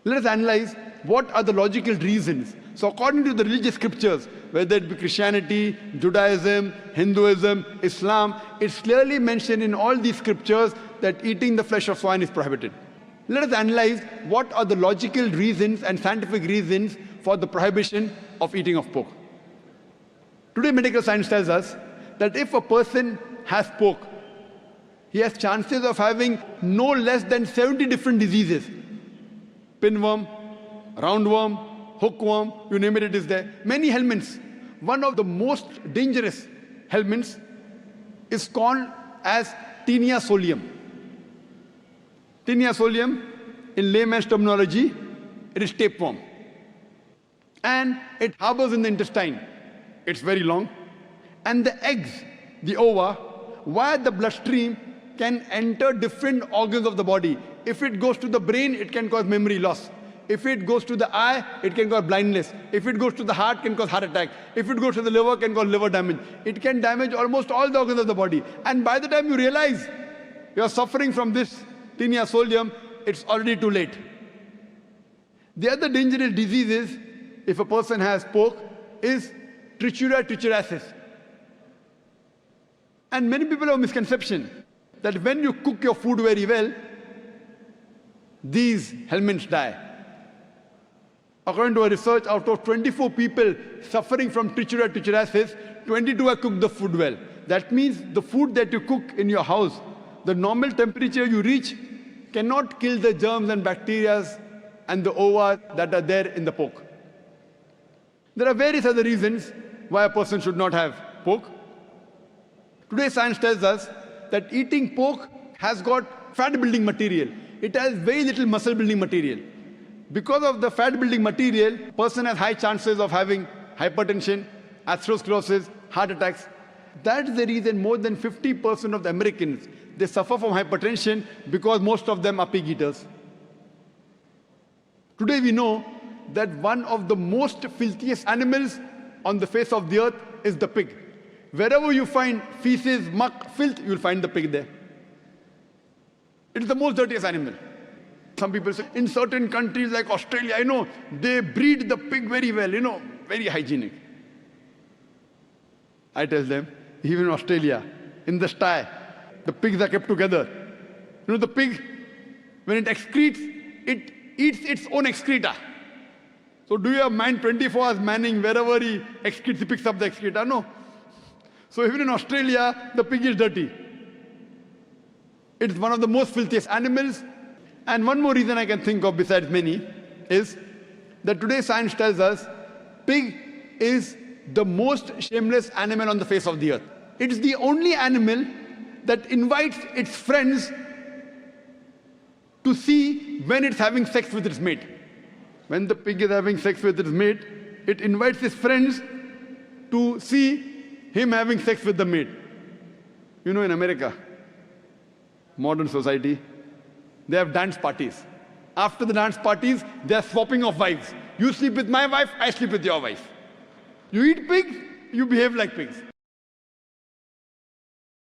Let us analyze what are the logical reasons. So according to the religious scriptures, whether it be Christianity, Judaism, Hinduism, Islam, it's clearly mentioned in all these scriptures that eating the flesh of swine is prohibited. Let us analyze what are the logical reasons and scientific reasons for the prohibition of eating of pork. Today medical science tells us that if a person has pork, he has chances of having no less than 70 different diseases. Pinworm, roundworm, hookworm, you name it, it is there. Many helminths. One of the most dangerous helminths is called as Taenia solium. Taenia solium, in layman's terminology, it is tapeworm. And it harbors in the intestine. It's very long. And the eggs, the ova, via the bloodstream can enter different organs of the body. If it goes to the brain, it can cause memory loss. If it goes to the eye, it can cause blindness. If it goes to the heart, it can cause heart attack. If it goes to the liver, it can cause liver damage. It can damage almost all the organs of the body. And by the time you realize you are suffering from this Taenia solium, it's already too late. The other dangerous diseases, if a person has pork, is Trichuria trichuriasis. And many people have a misconception that when you cook your food very well, these helminths die. According to a research, out of 24 people suffering from Trichuria trichuriasis, 22 have cooked the food well. That means the food that you cook in your house, the normal temperature you reach cannot kill the germs and bacteria and the ova that are there in the pork. There are various other reasons why a person should not have pork. Today science tells us that eating pork has got fat-building material. It has very little muscle-building material. Because of the fat-building material, a person has high chances of having hypertension, atherosclerosis, heart attacks. That's the reason more than 50% of the Americans, they suffer from hypertension because most of them are pig eaters. Today we know that one of the most filthiest animals on the face of the earth is the pig. Wherever you find feces, muck, filth, you'll find the pig there. It is the most dirtiest animal. Some people say, in certain countries like Australia, I know, they breed the pig very well, very hygienic. I tell them, even in Australia, in the sty, the pigs are kept together. The pig, when it excretes, it eats its own excreta. So do you have man 24 hours manning wherever he excretes, he picks up the excreta? No. So even in Australia, the pig is dirty. It's one of the most filthiest animals. And one more reason I can think of besides many is that today science tells us pig is the most shameless animal on the face of the earth. It's the only animal that invites its friends to see when it's having sex with its mate. When the pig is having sex with its mate, it invites its friends to see him having sex with the mate. In America, modern society, they have dance parties. After the dance parties, they are swapping of wives. You sleep with my wife, I sleep with your wife. You eat pigs, you behave like pigs.